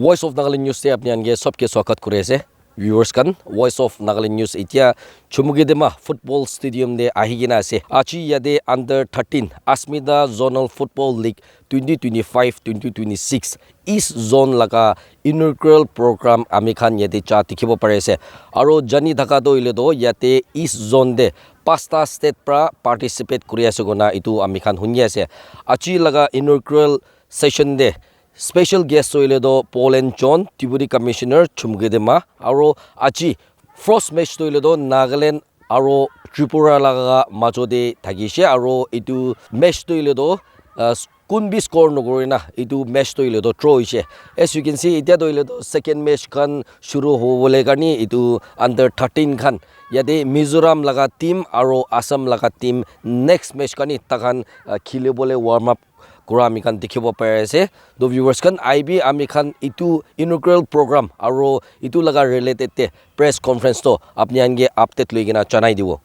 Voice of Nagaland News te apni ange sobke swagat kore ase viewers kan Voice of Nagaland News itia Chümoukedima football stadium de ahigina ase achi yade under-13 Asmita Zonal Football League 2025-2026 East Zone laga inaugural program amikhan yade cha dikhibo pare ase aro jani dhaka do ile do yate East Zone de pasta state pra participate kuri ase gona itu amikhan hunya ase achi laga inaugural session de Special guest hoile do Poland John Deputy Commissioner Chümoukedima aro achi first match hoile do Nagaland aro Tripura laga majode thagise aro itu match hoile do kunbi score nogorina itu match hoile do draw hoise as you can see itia hoile do second match kan shuru hobole kani itu under 13 khan yade Mizoram laga team aro Assam laga team next match kani takan khilebole warm up kura amikhan dikhibo pare ase do viewers kan IB amikhan itu inaugural program aro itu laga related te press conference to apni ange update loigina chanai dibo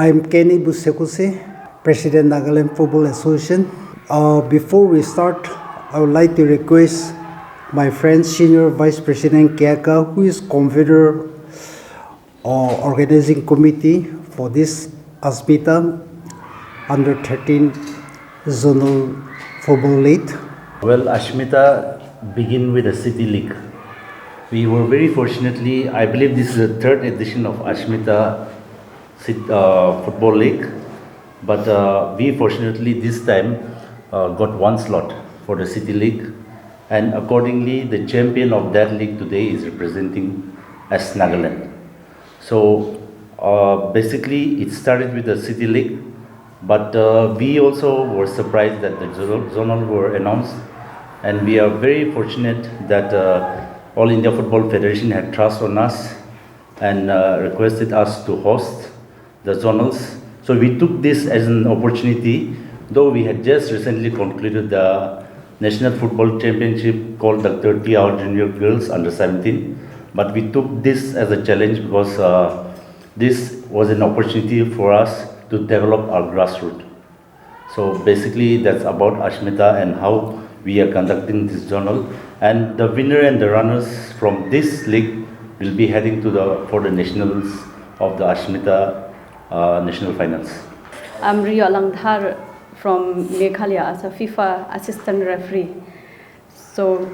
I'm Kenny Busekuse, President Nagaland Football Association. Before we start, I would like to request my friend Senior Vice President Kiaka, who is convener organizing committee for this Asmita Under-13 Zonal Football League. Well, Asmita began with a city league. We were very fortunately, I believe this is the third edition of Asmita Football League, but we fortunately this time got one slot for the City League, and accordingly the champion of that league today is representing as Nagaland. So basically it started with the City League, but we also were surprised that the Zonal were announced, and we are very fortunate that All India Football Federation had trust on us and requested us to host the zonals. So we took this as an opportunity, though we had just recently concluded the National Football Championship called the 30-hour Junior Girls Under-17. But we took this as a challenge because this was an opportunity for us to develop our grassroots. So basically that's about Asmita and how we are conducting this zonal. And the winner and the runners from this league will be heading to for the nationals of the Asmita national finals. I'm Rio Langthar from Meghalaya as a FIFA assistant referee. So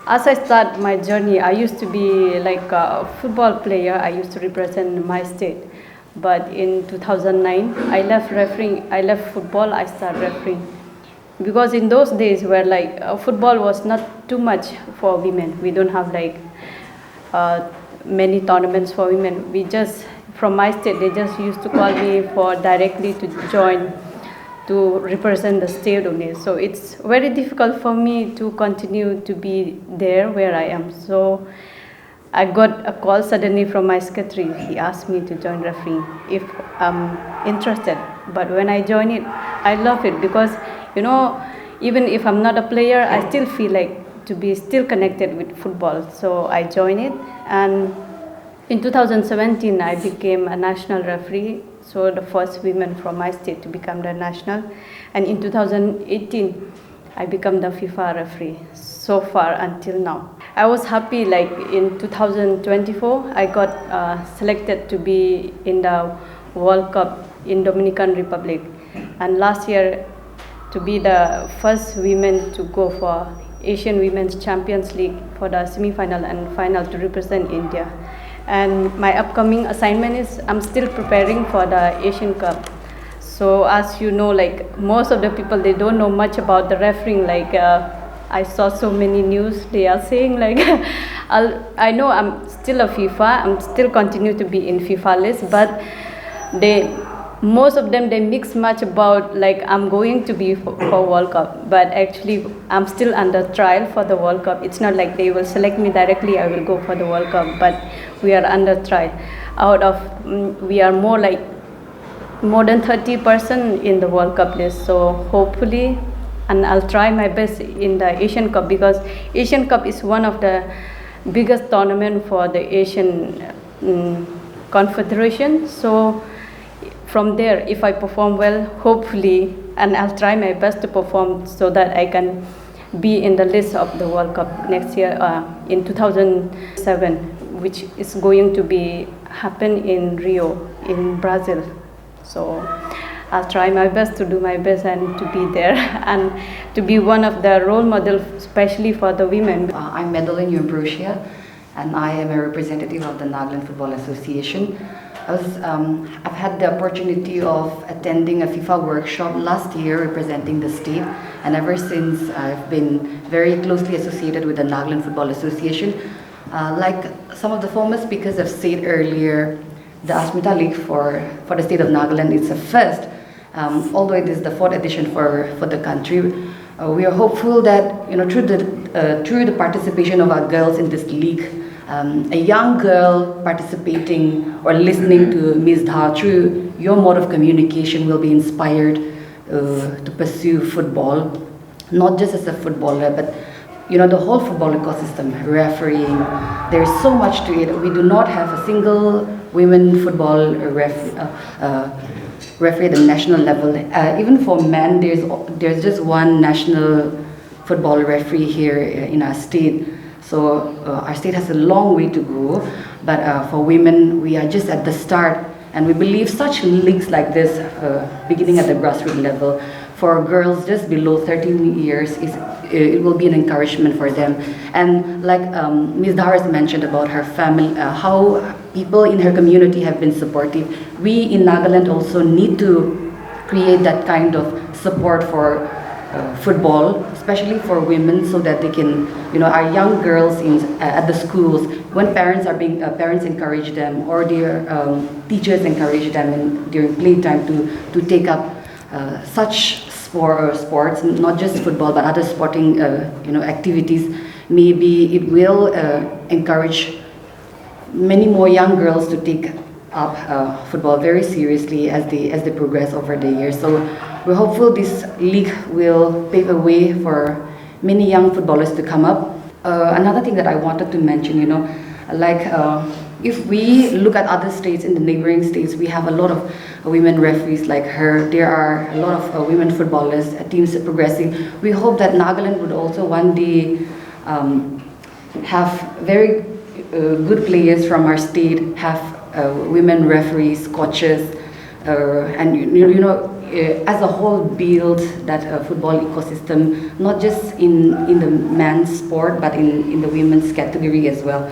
as I start my journey, I used to be like a football player. I used to represent my state. But in 2009, I left refereeing. I left football. I started refereeing because in those days where like football was not too much for women. We don't have like many tournaments for women. We just from my state they just used to call me for directly to join to represent the state only. So it's very difficult for me to continue to be there where I am. So I got a call suddenly from my secretary. He asked me to join refereeing if I'm interested. But when I joined it, I love it because, you know, even if I'm not a player, I still feel like to be still connected with football. So I joined it, and in 2017, I became a national referee. So the first woman from my state to become the national. And in 2018, I became the FIFA referee so far until now. I was happy like in 2024, I got selected to be in the World Cup in Dominican Republic. And last year, to be the first women to go for Asian Women's Champions League for the semi-final and final to represent India. And my upcoming assignment is I'm still preparing for the Asian Cup. So as you know, like most of the people, they don't know much about the refereeing. Like I saw so many news, they are saying like, I know I'm still a FIFA, I'm still continue to be in FIFA list, but most of them, they mix much about like I'm going to be for World Cup, but actually I'm still under trial for the World Cup. It's not like they will select me directly, I will go for the World Cup, but we are under trial. We are more than 30% in the World Cup list, so hopefully, and I'll try my best in the Asian Cup, because Asian Cup is one of the biggest tournament for the Asian Confederation. So from there, if I perform well, hopefully, and I'll try my best to perform so that I can be in the list of the World Cup next year in 2007, which is going to be happen in Rio, in Brazil. So I'll try my best to do my best and to be there and to be one of the role models, especially for the women. I'm Madeline Yumbrusia, and I am a representative of the Nagaland Football Association. I've had the opportunity of attending a FIFA workshop last year representing the state, and ever since I've been very closely associated with the Nagaland Football Association. Like some of the former speakers have said earlier, the Asmita League for the state of Nagaland is a first, although it is the 4th edition for the country. We are hopeful that through the participation of our girls in this league, a young girl participating or listening to Ms. Dha through your mode of communication will be inspired to pursue football, not just as a footballer, but the whole football ecosystem, refereeing. There's so much to it. We do not have a single women football referee at the national level. Even for men, there's just one national football referee here in our state. So our state has a long way to go, but for women, we are just at the start, and we believe such leagues like this, beginning at the grassroots level, for girls just below 13 years, it will be an encouragement for them. And like Ms. Dha has mentioned about her family, how people in her community have been supportive, we in Nagaland also need to create that kind of support for football, especially for women, so that they can, our young girls at the schools, when parents encourage them, or their teachers encourage them during playtime to take up such sports, not just football, but other sporting activities. Maybe it will encourage many more young girls to take up football very seriously as they progress over the years. So we're hopeful this league will pave a way for many young footballers to come up. Another thing that I wanted to mention, if we look at other states, in the neighboring states, we have a lot of women referees like her. There are a lot of women footballers, teams progressing. We hope that Nagaland would also one day have very good players from our state, have women referees, coaches, and as a whole build that football ecosystem, not just in the men's sport, but in the women's category as well.